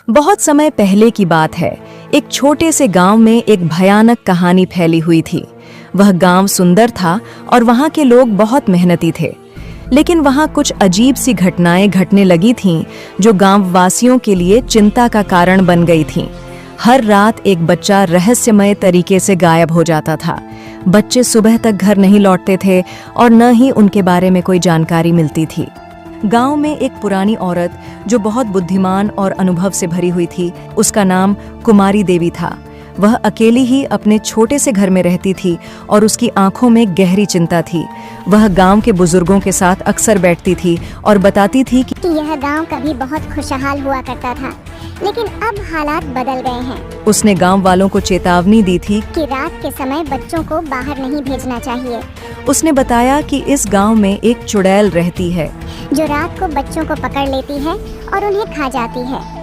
बहुत समय पहले की बात है। एक छोटे से गांव में एक भयानक कहानी फैली हुई थी। वह गांव सुंदर था और वहां के लोग बहुत मेहनती थे, लेकिन वहां कुछ अजीब सी घटनाएं घटने लगी थीं, जो गांव वासियों के लिए चिंता का कारण बन गई थीं। हर रात एक बच्चा रहस्यमय तरीके से गायब हो जाता था। बच्चे सुबह तक घर नहीं लौटते थे और न ही उनके बारे में कोई जानकारी मिलती थी। गांव में एक पुरानी औरत जो बहुत बुद्धिमान और अनुभव से भरी हुई थी, उसका नाम कुमारी देवी था। वह अकेली ही अपने छोटे से घर में रहती थी और उसकी आंखों में गहरी चिंता थी। वह गांव के बुजुर्गों के साथ अक्सर बैठती थी और बताती थी कि यह गांव कभी बहुत खुशहाल हुआ करता था, लेकिन अब हालात बदल गए हैं। उसने गांव वालों को चेतावनी दी थी कि रात के समय बच्चों को बाहर नहीं भेजना चाहिए। उसने बताया कि इस गांव में एक चुड़ैल रहती है जो रात को बच्चों को पकड़ लेती है और उन्हें खा जाती है।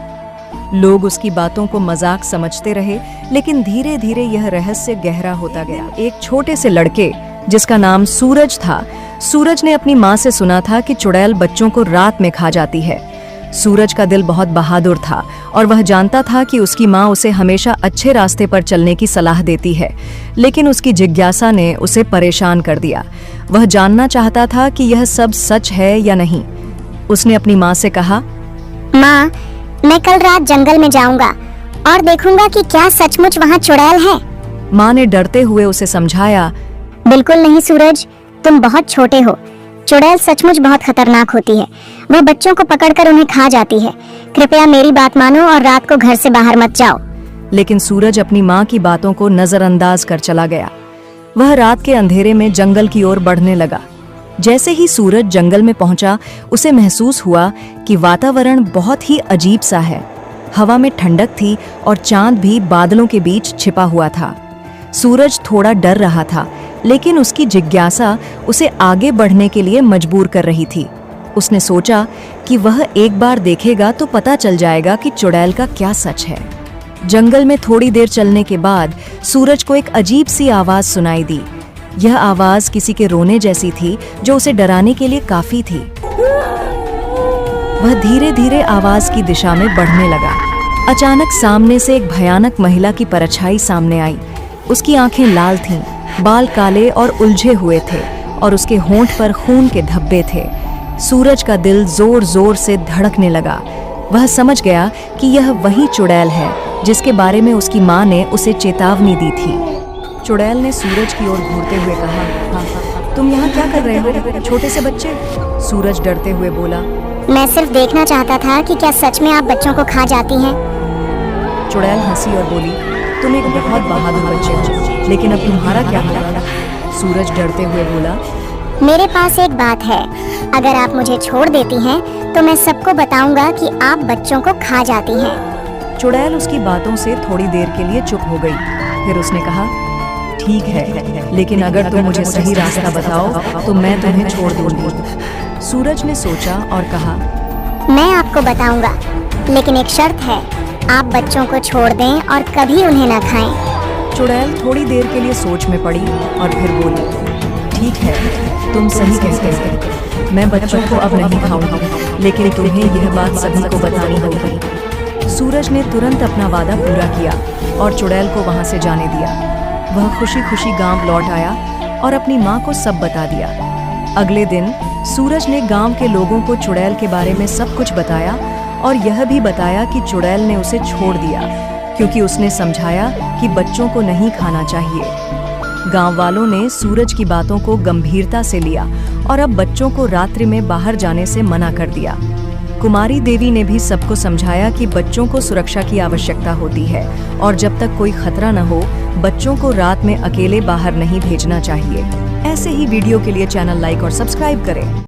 लोग उसकी बातों को मजाक समझते रहे, लेकिन धीरे धीरे यह रहस्य गहरा होता गया। एक छोटे से लड़के जिसका नाम सूरज था, सूरज ने अपनी माँ से सुना था कि चुड़ैल बच्चों को रात में खा जाती है। सूरज का दिल बहुत बहादुर था और वह जानता था कि उसकी माँ उसे हमेशा अच्छे रास्ते पर चलने की सलाह देती है, लेकिन उसकी जिज्ञासा ने उसे परेशान कर दिया। वह जानना चाहता था कि यह सब सच है या नहीं। उसने अपनी माँ से कहा, माँ, मैं कल रात जंगल में जाऊंगा और देखूंगा कि क्या सचमुच वहाँ चुड़ैल है। माँ ने डरते हुए उसे समझाया, बिल्कुल नहीं सूरज, तुम बहुत छोटे हो। चुड़ैल सचमुच बहुत खतरनाक होती है। वह बच्चों को पकड़कर उन्हें खा जाती है। कृपया मेरी बात मानो और रात को घर से बाहर मत जाओ। लेकिन सूरज अपनी माँ की बातों को नजरअंदाज कर चला गया। वह रात के अंधेरे में जंगल की ओर बढ़ने लगा। जैसे ही सूरज जंगल में पहुंचा, उसे महसूस हुआ कि वातावरण बहुत ही अजीब सा है। हवा में ठंडक थी और चांद भी बादलों के बीच छिपा हुआ था। सूरज थोड़ा डर रहा था, लेकिन उसकी जिज्ञासा उसे आगे बढ़ने के लिए मजबूर कर रही थी। उसने सोचा कि वह एक बार देखेगा तो पता चल जाएगा कि चुड़ैल का क्या सच है। जंगल में थोड़ी देर चलने के बाद सूरज को एक अजीब सी आवाज सुनाई दी। यह आवाज किसी के रोने जैसी थी, जो उसे डराने के लिए काफी थी। वह धीरे धीरे आवाज की दिशा में बढ़ने लगा। अचानक सामने से एक भयानक महिला की परछाई सामने आई। उसकी आंखें लाल थीं, बाल काले और उलझे हुए थे और उसके होंठ पर खून के धब्बे थे। सूरज का दिल जोर जोर से धड़कने लगा। वह समझ गया कि यह वही चुड़ैल है जिसके बारे में उसकी माँ ने उसे चेतावनी दी थी। चुड़ैल ने सूरज की ओर घूरते हुए कहा, तुम यहाँ क्या कर रहे हो, छोटे से बच्चे? सूरज डरते हुए बोला, मैं सिर्फ देखना चाहता था कि क्या सच में आप बच्चों को खा जाती हैं। चुड़ैल हंसी और बोली, तुम एक बहुत बहादुर बच्चे हो, लेकिन अब तुम्हारा क्या होगा? सूरज डरते हुए बोला, मेरे पास एक बात है। अगर आप मुझे छोड़ देती हैं तो मैं सबको बताऊंगा कि आप बच्चों को खा जाती हैं। चुड़ैल उसकी बातों से थोड़ी देर के लिए चुप हो गई। फिर उसने कहा, ठीक है, लेकिन अगर तुम मुझे सही रास्ता बताओ तो मैं तुम्हें छोड़ दूंगी। सूरज ने सोचा और कहा, मैं आपको बताऊंगा, लेकिन एक शर्त है, आप बच्चों को छोड़ दें और कभी उन्हें न खाएं। चुड़ैल थोड़ी देर के लिए सोच में पड़ी और फिर बोली, ठीक है, तुम सही कहते हो, मैं बच्चों को अब नहीं खाऊंगी, लेकिन तुम्हें यह बात सभी को बतानी होगी। सूरज ने तुरंत अपना वादा पूरा किया और चुड़ैल को वहां से जाने दिया। वह खुशी खुशी गांव लौट आया और अपनी माँ को सब बता दिया। अगले दिन सूरज ने गांव के लोगों को चुड़ैल के बारे में सब कुछ बताया और यह भी बताया कि चुड़ैल ने उसे छोड़ दिया क्योंकि उसने समझाया कि बच्चों को नहीं खाना चाहिए। गांव वालों ने सूरज की बातों को गंभीरता से लिया और अब बच्चों को रात्रि में बाहर जाने से मना कर दिया। कुमारी देवी ने भी सबको समझाया कि बच्चों को सुरक्षा की आवश्यकता होती है और जब तक कोई खतरा न हो, बच्चों को रात में अकेले बाहर नहीं भेजना चाहिए। ऐसे ही वीडियो के लिए चैनल लाइक और सब्सक्राइब करें।